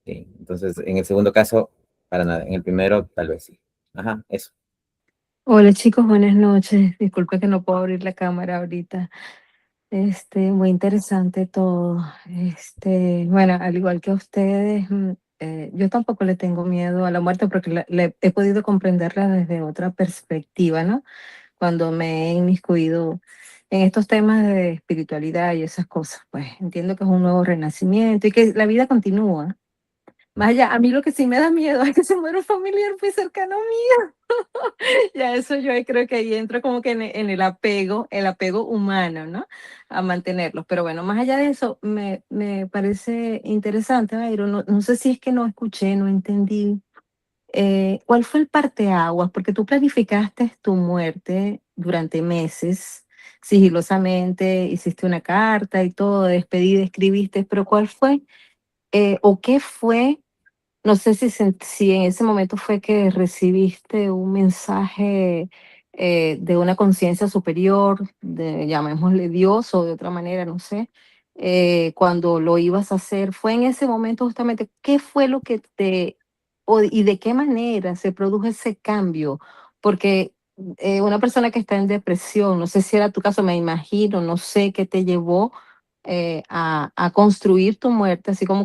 ¿sí? Entonces, en el segundo caso, para nada. En el primero, tal vez sí. Ajá, eso. Hola chicos, buenas noches. Disculpe que no puedo abrir la cámara ahorita. Muy interesante todo. Bueno, al igual que ustedes, yo tampoco le tengo miedo a la muerte porque he podido comprenderla desde otra perspectiva, ¿no? Cuando me he inmiscuido en estos temas de espiritualidad y esas cosas, pues entiendo que es un nuevo renacimiento y que la vida continúa. Más allá, a mí lo que sí me da miedo es que se muera un familiar muy cercano mío. Ya eso yo ahí creo que ahí entro como que en el apego humano, ¿no? A mantenerlos. Pero bueno, más allá de eso, me parece interesante, Jairo. No sé si es que no escuché, no entendí. ¿Cuál fue el parteaguas? Porque tú planificaste tu muerte durante meses, sigilosamente, hiciste una carta y todo, despedida, escribiste, pero ¿cuál fue o qué fue? No sé si en ese momento fue que recibiste un mensaje de una conciencia superior, llamémosle Dios o de otra manera, no sé, cuando lo ibas a hacer. ¿Fue en ese momento justamente qué fue lo que y de qué manera se produjo ese cambio? Porque una persona que está en depresión, no sé si era tu caso, me imagino, no sé qué te llevó a construir tu muerte, así como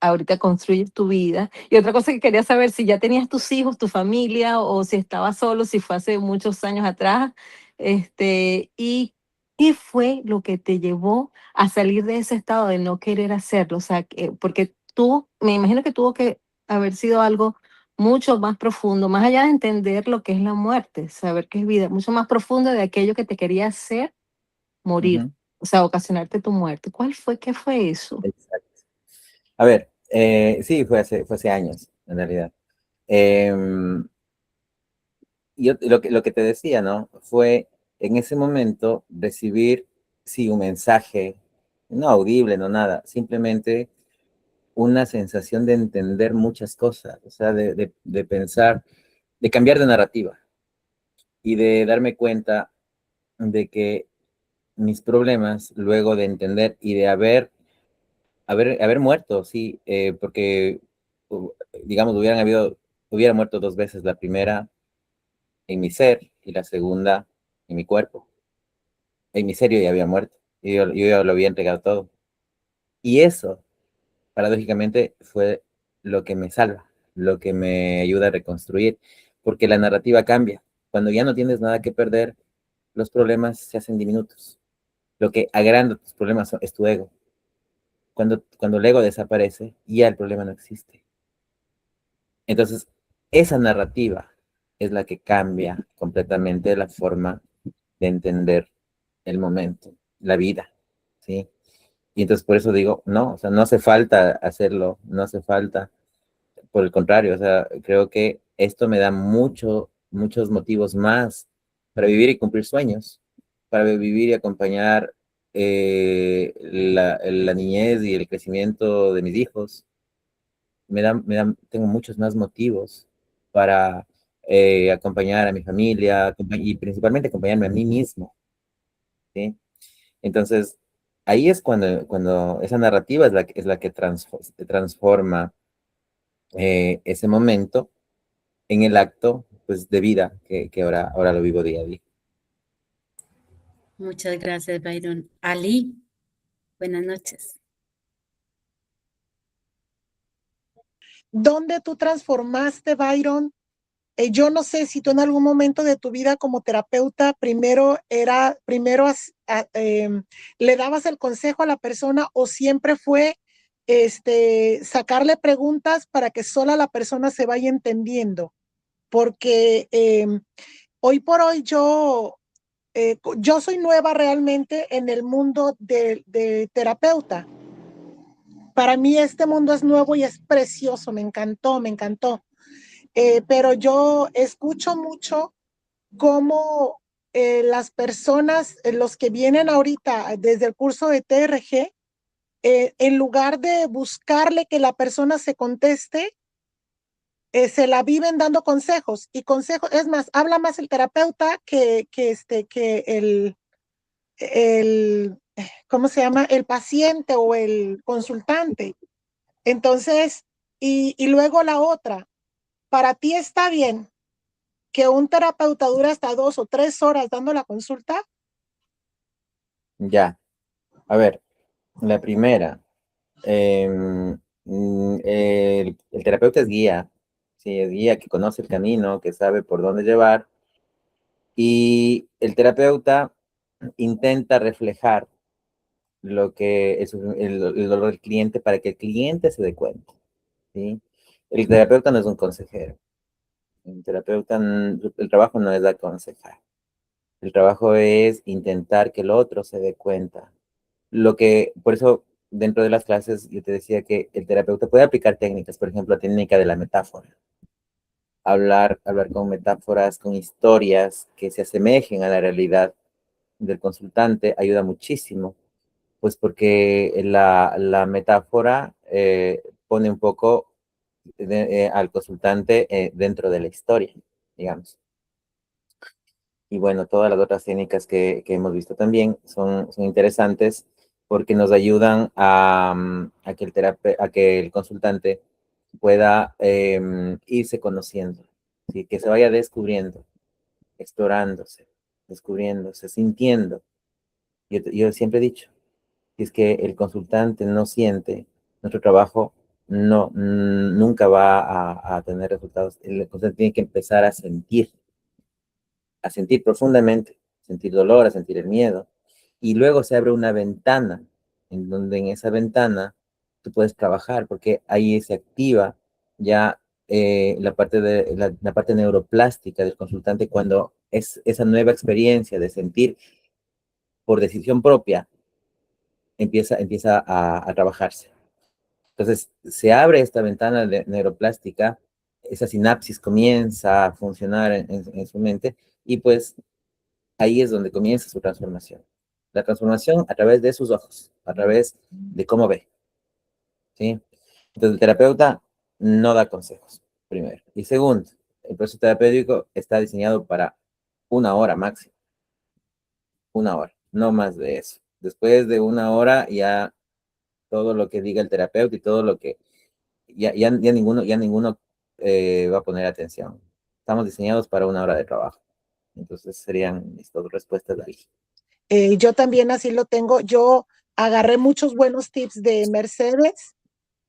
ahorita construyes tu vida. Y otra cosa que quería saber, si ya tenías tus hijos, tu familia, o si estabas solo, si fue hace muchos años atrás, y qué fue lo que te llevó a salir de ese estado de no querer hacerlo. O sea, porque tú, me imagino que tuvo que haber sido algo mucho más profundo, más allá de entender lo que es la muerte, saber que es vida, mucho más profundo de aquello que te quería hacer morir. Ujú. o sea, ocasionarte tu muerte. ¿Cuál fue? ¿Qué fue eso? Exacto. A ver, sí, fue hace años, en realidad. Em, yo lo que te decía, ¿no? Fue en ese momento recibir, sí, un mensaje, no audible, no nada, simplemente una sensación de entender muchas cosas, o sea, de pensar, de cambiar de narrativa y de darme cuenta de que mis problemas, luego de entender y de haber muerto, sí, porque, digamos, hubiera muerto dos veces, la primera en mi ser y la segunda en mi cuerpo. En mi ser yo ya había muerto, yo ya lo había entregado todo. Y eso, paradójicamente, fue lo que me salva, lo que me ayuda a reconstruir, porque la narrativa cambia. Cuando ya no tienes nada que perder, los problemas se hacen diminutos. Lo que agranda tus problemas es tu ego. Cuando el ego desaparece, ya el problema no existe. Entonces, esa narrativa es la que cambia completamente la forma de entender el momento, la vida, ¿sí? Y entonces por eso digo, no, o sea, no hace falta hacerlo, no hace falta, por el contrario, o sea, creo que esto me da muchos motivos más para vivir y cumplir sueños, para vivir y acompañar la niñez y el crecimiento de mis hijos. Tengo muchos más motivos para acompañar a mi familia y principalmente acompañarme a mí mismo, ¿sí? Entonces, ahí es cuando esa narrativa es la que transforma ese momento en el acto pues, de vida que ahora lo vivo día a día. Muchas gracias, Byron. Ali, buenas noches. ¿Dónde tú transformaste, Byron? Yo no sé si tú en algún momento de tu vida como terapeuta le dabas el consejo a la persona o siempre fue sacarle preguntas para que sola la persona se vaya entendiendo. Porque hoy por hoy yo soy nueva realmente en el mundo de terapeuta. Para mí este mundo es nuevo y es precioso, me encantó, me encantó. Pero yo escucho mucho cómo las personas, los que vienen ahorita desde el curso de TRG, en lugar de buscarle que la persona se conteste, se la viven dando consejos y consejos, es más, habla más el terapeuta que ¿cómo se llama? El paciente o el consultante. Entonces, y luego la otra, para ti está bien que un terapeuta dura hasta 2 o 3 horas dando la consulta. Ya, a ver, la primera, el terapeuta es guía, sí, es guía que conoce el camino, que sabe por dónde llevar, y el terapeuta intenta reflejar lo que es el dolor del cliente para que el cliente se dé cuenta, ¿sí? El terapeuta no es un consejero. El terapeuta, el trabajo no es aconsejar. El trabajo es intentar que el otro se dé cuenta. Por eso, dentro de las clases, yo te decía que el terapeuta puede aplicar técnicas, por ejemplo, la técnica de la metáfora. Hablar con metáforas, con historias que se asemejen a la realidad del consultante ayuda muchísimo, pues porque la metáfora pone un poco al consultante dentro de la historia, digamos. Y bueno, todas las otras técnicas que hemos visto también son interesantes porque nos ayudan a que el consultante pueda irse conociendo, ¿sí? Que se vaya descubriendo, explorándose, descubriéndose, sintiendo. Yo siempre he dicho, si es que el consultante no siente, nuestro trabajo nunca va a tener resultados. El consultante tiene que empezar a sentir profundamente, sentir dolor, a sentir el miedo. Y luego se abre una ventana, en donde en esa ventana tú puedes trabajar, porque ahí se activa ya la parte neuroplástica del consultante cuando es esa nueva experiencia de sentir por decisión propia empieza a trabajarse. Entonces, se abre esta ventana neuroplástica, esa sinapsis comienza a funcionar en su mente y pues ahí es donde comienza su transformación. La transformación a través de sus ojos, a través de cómo ve, ¿sí? Entonces, el terapeuta no da consejos, primero. Y segundo, el proceso terapéutico está diseñado para 1 hora máximo. 1 hora, no más de eso. Después de 1 hora ya todo lo que diga el terapeuta y todo lo que ya ninguno va a poner atención. Estamos diseñados para 1 hora de trabajo. Entonces serían mis dos respuestas de ahí. Yo también así lo tengo. Yo agarré muchos buenos tips de Mercedes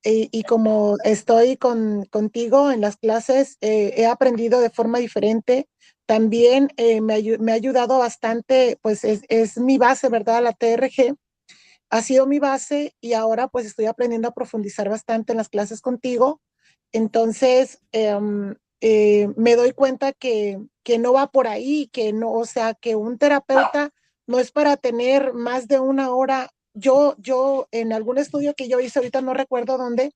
y como estoy contigo en las clases, he aprendido de forma diferente. También me ha ayudado bastante, pues es mi base, ¿verdad? La TRG ha sido mi base y ahora pues estoy aprendiendo a profundizar bastante en las clases contigo. Entonces, me doy cuenta que no va por ahí, que no, o sea, que un terapeuta no es para tener más de 1 hora. Yo en algún estudio que yo hice, ahorita no recuerdo dónde,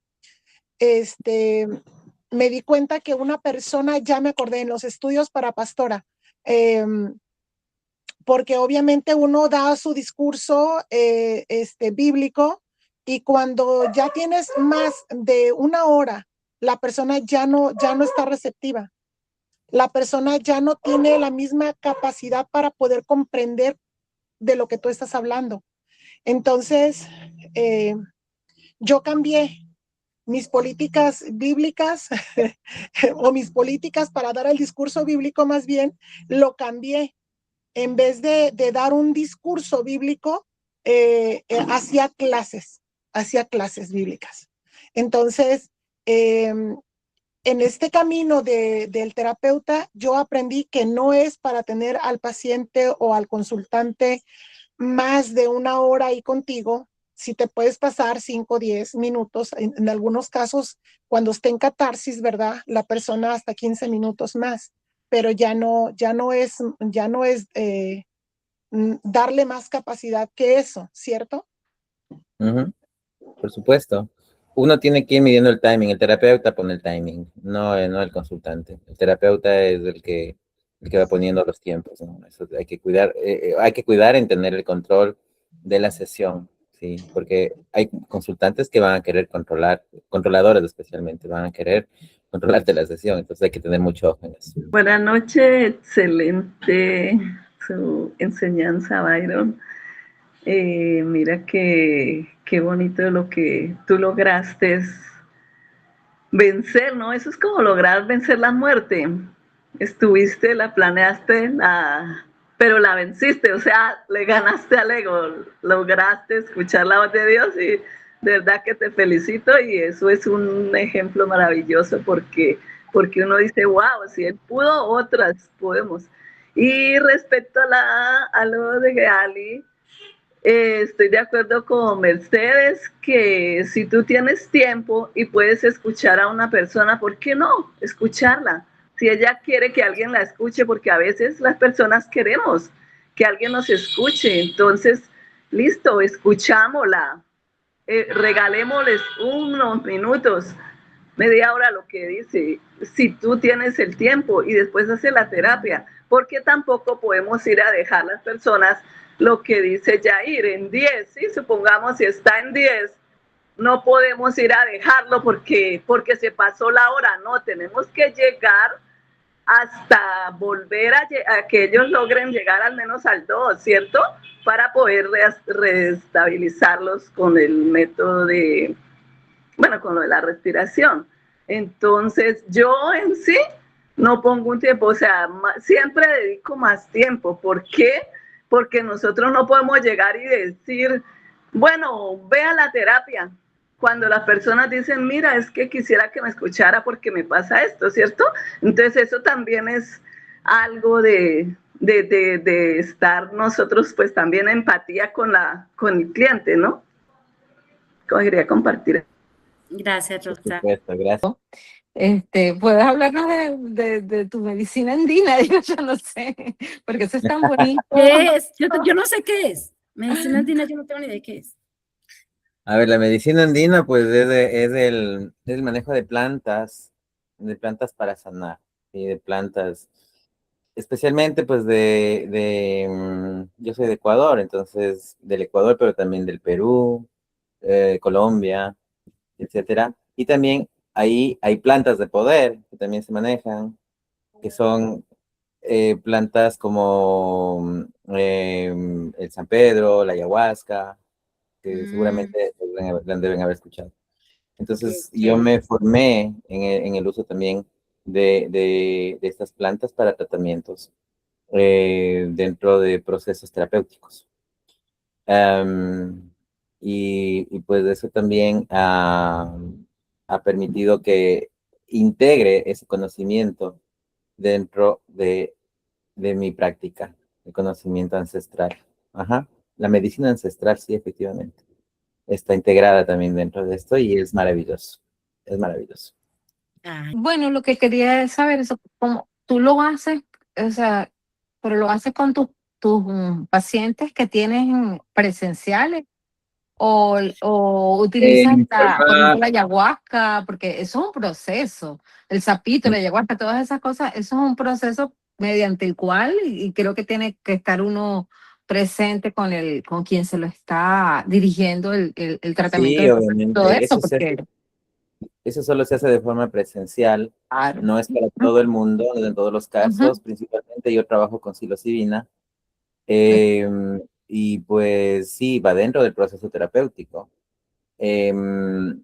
me di cuenta que una persona, ya me acordé, en los estudios para pastora, porque obviamente uno da su discurso bíblico y cuando ya tienes más de 1 hora, la persona ya no está receptiva. La persona ya no tiene la misma capacidad para poder comprender de lo que tú estás hablando. Entonces, yo cambié mis políticas bíblicas o mis políticas para dar el discurso bíblico más bien, lo cambié. En vez de dar un discurso bíblico, hacía clases bíblicas. Entonces, en este camino del terapeuta, yo aprendí que no es para tener al paciente o al consultante más de 1 hora ahí contigo. Si te puedes pasar 5 o 10 minutos, en algunos casos, cuando esté en catarsis, ¿verdad? La persona hasta 15 minutos más, pero ya no es darle más capacidad que eso, ¿cierto? Por supuesto. Uno tiene que ir midiendo el timing, el terapeuta pone el timing, no el consultante. El terapeuta es el que va poniendo los tiempos, ¿no? Eso hay que cuidar en tener el control de la sesión, ¿sí? Porque hay consultantes que van a querer controladores especialmente, van a querer controlarte la sesión, entonces hay que tener mucho ojo en eso. Buenas noches, excelente su enseñanza, Byron. Mira qué bonito lo que tú lograste vencer, ¿no? Eso es como lograr vencer la muerte. Estuviste, la planeaste, pero la venciste, o sea, le ganaste al ego, lograste escuchar la voz de Dios y de verdad que te felicito y eso es un ejemplo maravilloso porque uno dice, wow, si él pudo, otras podemos. Y respecto a lo de Gali, estoy de acuerdo con Mercedes que si tú tienes tiempo y puedes escuchar a una persona, ¿por qué no escucharla? Si ella quiere que alguien la escuche, porque a veces las personas queremos que alguien nos escuche, entonces, listo, escuchámosla, regalémosles unos minutos, media hora lo que dice, si tú tienes el tiempo y después hace la terapia, porque tampoco podemos ir a dejar las personas lo que dice Jair, en 10, ¿sí? Supongamos si está en 10, no podemos ir a dejarlo porque se pasó la hora, no, tenemos que llegar hasta volver a que ellos logren llegar al menos al 2, ¿cierto? Para poder reestabilizarlos con el método con lo de la respiración. Entonces, yo en sí no pongo un tiempo, o sea, siempre dedico más tiempo. ¿Por qué? Porque nosotros no podemos llegar y decir, bueno, ve a la terapia. Cuando las personas dicen, mira, es que quisiera que me escuchara porque me pasa esto, ¿cierto? Entonces eso también es algo de estar nosotros pues también en empatía con el cliente, ¿no? Quería compartir. Gracias, Rosa. Por supuesto, gracias. ¿Puedes hablarnos de tu medicina andina? Digo, yo no sé, porque eso es tan bonito. ¿Qué es? Yo no sé qué es. Medicina andina, yo no tengo ni idea de qué es. A ver, la medicina andina, pues es el manejo de plantas para sanar, y de plantas, especialmente pues yo soy de Ecuador, entonces del Ecuador, pero también del Perú, Colombia, etcétera. Y también ahí hay plantas de poder que también se manejan, que son plantas como el San Pedro, la ayahuasca, que Mm, seguramente la deben haber escuchado. qué Entonces, yo chévere. me formé en el uso también de estas plantas para tratamientos dentro de procesos terapéuticos. Am, y pues eso también ha permitido que integre ese conocimiento dentro de mi práctica, el conocimiento ancestral. Ajá. La medicina ancestral, sí, efectivamente. Está integrada también dentro de esto y es maravilloso. Es maravilloso. Ay, Bueno, lo que quería es saber eso, cómo tú lo haces, o sea, pero lo haces con tus pacientes que tienes presenciales o utilizas En por ejemplo, forma, la ayahuasca, porque eso es un proceso, el sapito, la ayahuasca, todas esas cosas, eso es un proceso mediante el cual, y creo que tiene que estar uno presente con quien se lo está dirigiendo el tratamiento sí, de todo obviamente. eso, porque Eso solo se hace de forma presencial. claro. No es para todo el mundo, no en todos los casos. Ujú. Principalmente yo trabajo con psilocibina. eh, y pues sí, va dentro del proceso terapéutico. Em,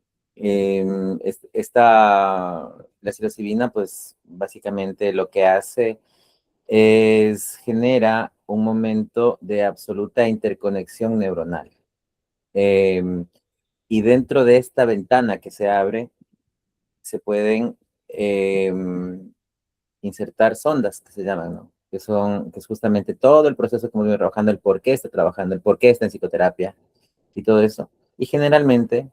la psilocibina, pues básicamente lo que hace es genera un momento de absoluta interconexión neuronal. Em, y dentro de esta ventana que se abre, se pueden insertar sondas, que se llaman, ¿no? Que es justamente todo el proceso como viene trabajando, el por qué está trabajando, el por qué está en psicoterapia y todo eso. Y generalmente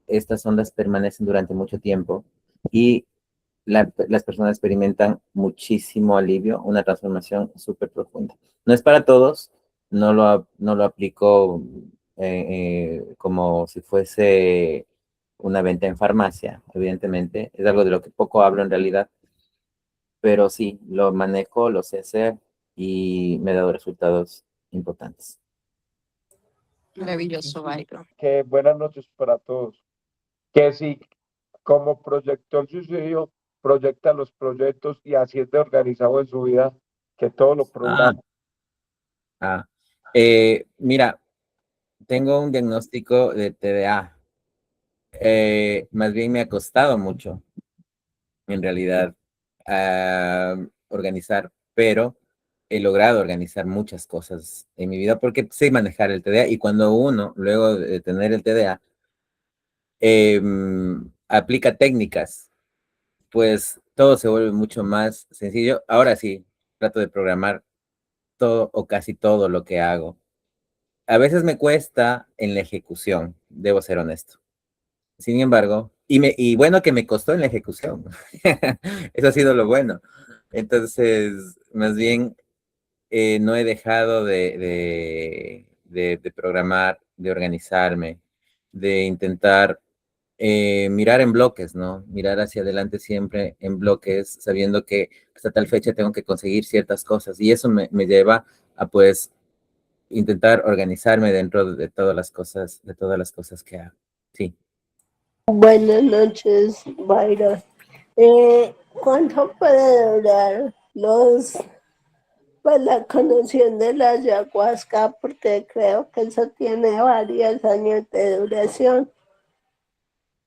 estas ondas permanecen durante mucho tiempo y las personas experimentan muchísimo alivio, una transformación súper profunda. No es para todos, no lo aplico como si fuese una venta en farmacia, evidentemente. Es algo de lo que poco hablo en realidad, pero sí, lo manejo, lo sé hacer y me ha dado resultados importantes. ok. Maravilloso, Byron. Que buenas noches para todos. Que si como proyectó el suicidio, proyecta los proyectos y así es de organizado en su vida, que todo lo Ah, programa. ah. Mira, tengo un diagnóstico de TDA. Más bien me ha costado mucho, en realidad, organizar, pero he logrado organizar muchas cosas en mi vida porque sé manejar el TDA y cuando uno, luego de tener el TDA, aplica técnicas, pues todo se vuelve mucho más sencillo. Ahora sí, trato de programar todo o casi todo lo que hago. A veces me cuesta en la ejecución, debo ser honesto. Sin embargo, y bueno que me costó en la ejecución. Eso ha sido lo bueno. Entonces, más bien, no he dejado de programar, de organizarme, de intentar mirar en bloques, ¿no? Mirar hacia adelante siempre en bloques, sabiendo que hasta tal fecha tengo que conseguir ciertas cosas. Y eso me lleva a, pues, intentar organizarme dentro de todas las cosas que hago. Sí. Buenas noches, Byron. ¿Cuánto puede durar pues, la conexión de la ayahuasca? Porque creo que eso tiene varios años de duración.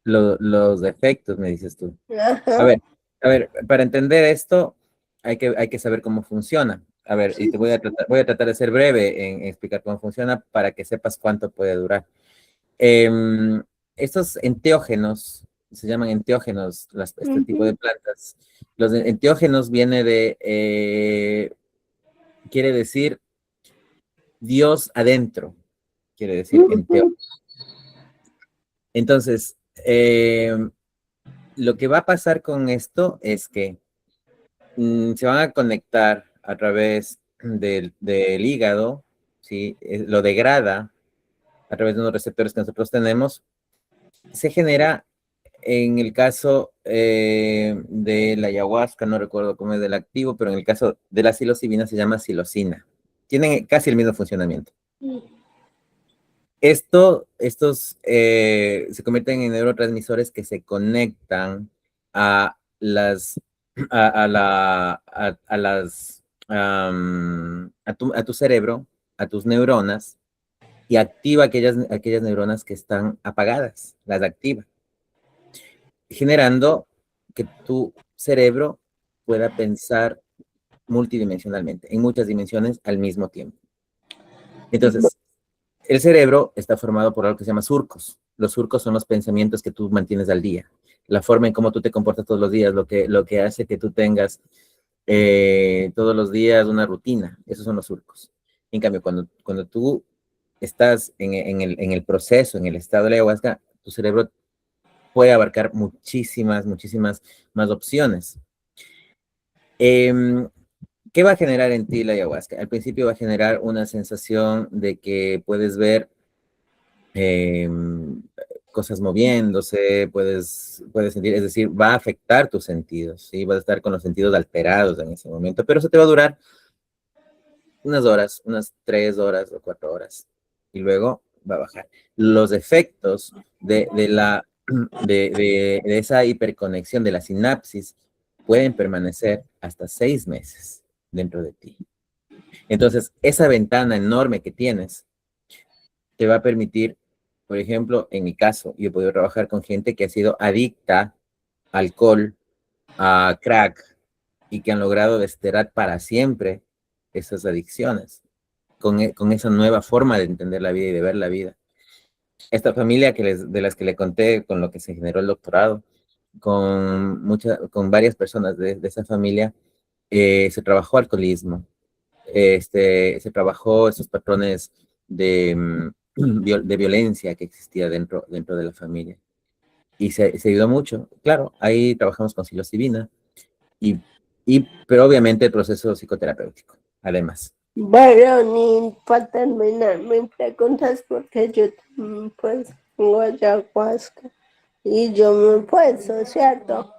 Los efectos, me dices tú. A Ajá. ver, a ver, para entender esto, hay que saber cómo funciona. A ver, y te voy a tratar de ser breve en explicar cómo funciona para que sepas cuánto puede durar. Em, Estos enteógenos, se llaman enteógenos, este tipo de Ujú, plantas. Los enteógenos viene quiere decir Dios adentro, quiere decir ujú, enteógeno. Entonces, lo que va a pasar con esto es que se van a conectar a través del hígado, ¿sí? Lo degrada a través de unos receptores que nosotros tenemos, se genera en el caso de la ayahuasca, no recuerdo cómo es del activo, pero en el caso de la psilocibina se llama psilocina. Tienen casi el mismo funcionamiento. Estos se convierten en neurotransmisores que se conectan a las, a tu cerebro, a tus neuronas, y activa aquellas neuronas que están apagadas, las activa, generando que tu cerebro pueda pensar multidimensionalmente, en muchas dimensiones al mismo tiempo. Entonces, el cerebro está formado por algo que se llama surcos. Los surcos son los pensamientos que tú mantienes al día, la forma en cómo tú te comportas todos los días, lo que hace que tú tengas todos los días una rutina. Esos son los surcos. En cambio, cuando tú estás en el proceso, en el estado de la ayahuasca, tu cerebro puede abarcar muchísimas más opciones. ¿Qué va a generar en ti la ayahuasca? Al principio va a generar una sensación de que puedes ver cosas moviéndose, puedes sentir, es decir, va a afectar tus sentidos, ¿sí? Vas a estar con los sentidos alterados en ese momento, pero eso te va a durar unas horas, unas 3 horas o 4 horas, y luego va a bajar. Los efectos de esa hiperconexión, de la sinapsis, pueden permanecer hasta 6 meses dentro de ti. Entonces, esa ventana enorme que tienes te va a permitir, por ejemplo, en mi caso, yo he podido trabajar con gente que ha sido adicta a alcohol, a crack, y que han logrado desterrar para siempre esas adicciones, con esa nueva forma de entender la vida y de ver la vida. Esta familia de las que le conté, con lo que se generó el doctorado, con varias personas de esa familia, se trabajó alcoholismo, se trabajó esos patrones de violencia que existía dentro de la familia. Y se ayudó mucho. Claro, ahí trabajamos con psilocibina, pero obviamente el proceso psicoterapéutico, además. Bueno, ni para terminar mi pregunta es porque yo pues tengo ayahuasca y yo me he puesto, ¿cierto?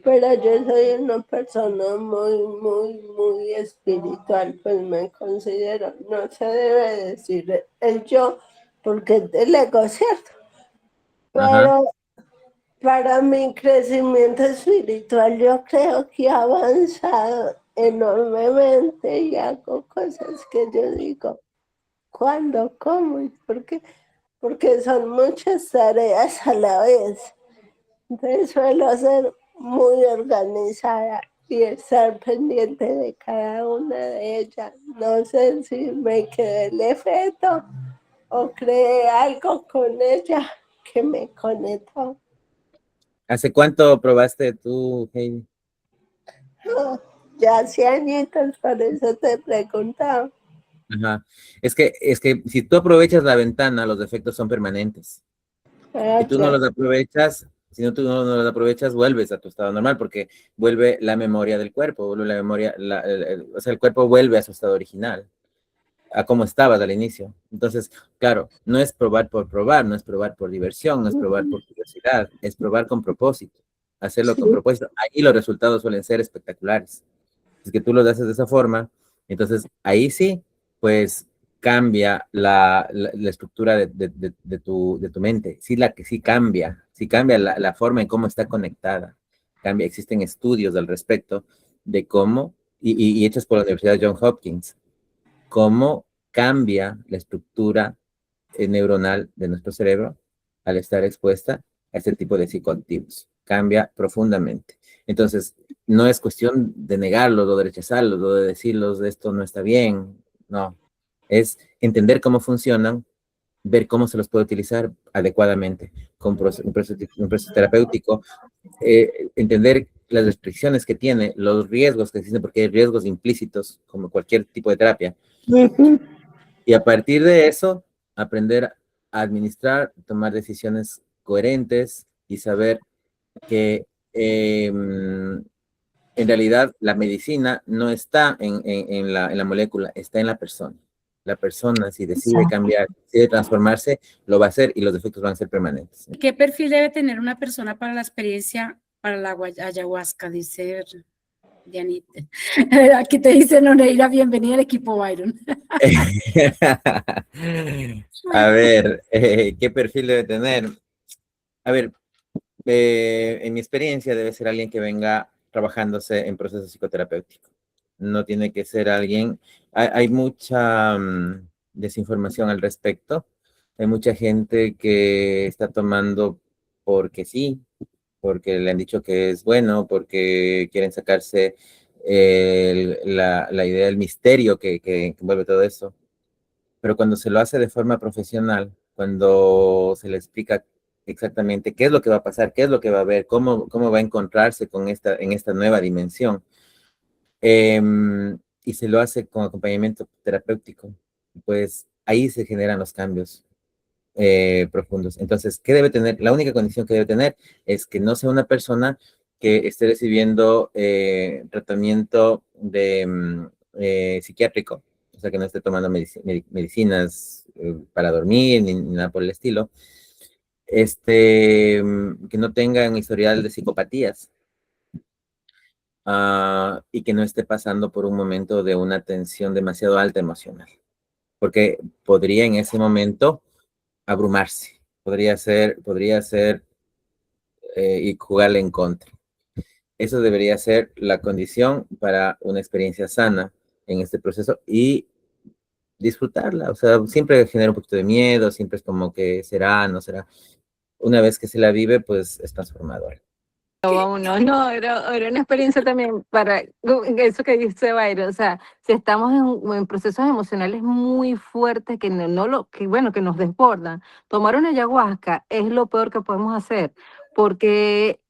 Pero yo soy una persona muy espiritual, pues me considero, no se debe decir el yo, porque es del ego, ¿cierto? Ajá. Pero para mi crecimiento espiritual yo creo que he avanzado enormemente y hago cosas que yo digo, ¿cuándo? ¿Cómo? ¿Y por qué? Porque son muchas tareas a la vez. Entonces suelo ser muy organizada y estar pendiente de cada una de ellas. No sé si me quedé el efecto o creé algo con ella que me conectó. ¿Hace cuánto probaste tú, Heidi? No, ya hace añitos, por eso te preguntaba. Ajá. Es que si tú aprovechas la ventana, los efectos son permanentes. Si tú no los aprovechas, si no, tú no los aprovechas, vuelves a tu estado normal, porque vuelve la memoria del cuerpo, vuelve la memoria, o sea, el cuerpo vuelve a su estado original, a cómo estabas al inicio. Entonces, claro, no es probar por probar, no es probar por diversión, no es probar por curiosidad, es probar con propósito, hacerlo con propósito. Ahí los resultados suelen ser espectaculares. Es que tú lo haces de esa forma, entonces ahí sí, pues cambia la estructura de tu mente, sí cambia la forma en cómo está conectada, cambia, existen estudios al respecto de cómo, y hechos por la Universidad de Johns Hopkins, cómo cambia la estructura neuronal de nuestro cerebro al estar expuesta a este tipo de psicoactivos. Cambia profundamente. Entonces, no es cuestión de negarlos o de rechazarlos o de decirlos, esto no está bien, no. Es entender cómo funcionan, ver cómo se los puede utilizar adecuadamente con un proceso terapéutico, entender las restricciones que tiene, los riesgos que existen, porque hay riesgos implícitos, como cualquier tipo de terapia. Y a partir de eso, aprender a administrar, tomar decisiones coherentes y saber que en realidad la medicina no está en la molécula, está en la persona. La persona, si decide cambiar, decide transformarse, lo va a hacer y los efectos van a ser permanentes. ¿Qué perfil debe tener una persona para la experiencia, para la ayahuasca? Dice Dianita. Aquí te dice Noreira, bienvenida al equipo Byron. A ver, ¿qué perfil debe tener? A ver, en mi experiencia debe ser alguien que venga trabajándose en proceso psicoterapéutico. No tiene que ser alguien, hay mucha desinformación al respecto. Hay mucha gente que está tomando porque sí, porque le han dicho que es bueno, porque quieren sacarse la idea del misterio que envuelve todo eso. Pero cuando se lo hace de forma profesional, cuando se le explica exactamente qué es lo que va a pasar, qué es lo que va a ver, cómo va a encontrarse en esta nueva dimensión, y se lo hace con acompañamiento terapéutico, pues ahí se generan los cambios profundos. Entonces, ¿qué debe tener? La única condición que debe tener es que no sea una persona que esté recibiendo tratamiento psiquiátrico, o sea, que no esté tomando medicinas para dormir ni nada por el estilo, que no tenga un historial de psicopatías, y que no esté pasando por un momento de una tensión demasiado alta emocional, porque podría en ese momento abrumarse, podría ser y jugarle en contra. Eso debería ser la condición para una experiencia sana en este proceso y disfrutarla. O sea, siempre genera un poquito de miedo, siempre es como que será, no será. Una vez que se la vive, pues es transformador. No, era una experiencia también para eso que dice Byron, o sea, si estamos en procesos emocionales muy fuertes que que nos desbordan, tomar una ayahuasca es lo peor que podemos hacer, porque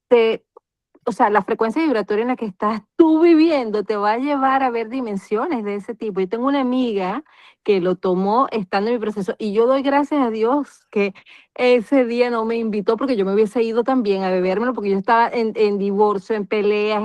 o sea, la frecuencia vibratoria en la que estás tú viviendo te va a llevar a ver dimensiones de ese tipo. Yo tengo una amiga que lo tomó estando en mi proceso y yo doy gracias a Dios que ese día no me invitó porque yo me hubiese ido también a bebérmelo porque yo estaba en divorcio, en peleas.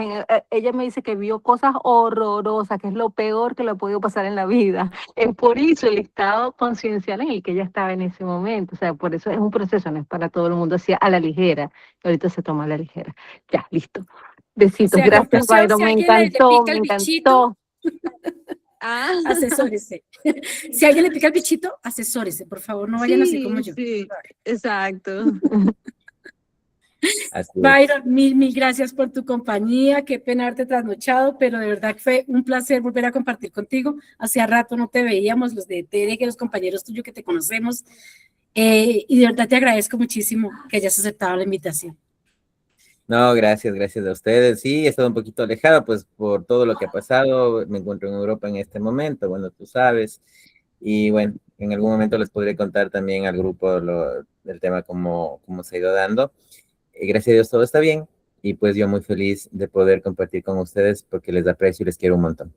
Ella me dice que vio cosas horrorosas, que es lo peor que le ha podido pasar en la vida. Es por eso el estado conciencial en el que ella estaba en ese momento. O sea, por eso es un proceso, no es para todo el mundo así a la ligera. Ahorita se toma a la ligera. Ya, listo. Besitos. Gracias, Byron. Si Me alguien le encantó, pica me el bichito, encantó. asesórese. Si alguien le pica el bichito, asesórese, por favor, no vayan así como yo. Sí, exacto. Así es. Byron, mil gracias por tu compañía, qué pena haberte trasnochado, pero de verdad que fue un placer volver a compartir contigo. Hacía rato no te veíamos, los de TED, que los compañeros tuyos que te conocemos, y de verdad te agradezco muchísimo que hayas aceptado la invitación. No, gracias a ustedes. Sí, he estado un poquito alejado, pues por todo lo que ha pasado. Me encuentro en Europa en este momento, bueno, tú sabes. Y bueno, en algún momento les podré contar también al grupo del tema cómo se ha ido dando. Gracias a Dios todo está bien y pues yo muy feliz de poder compartir con ustedes porque les aprecio y les quiero un montón.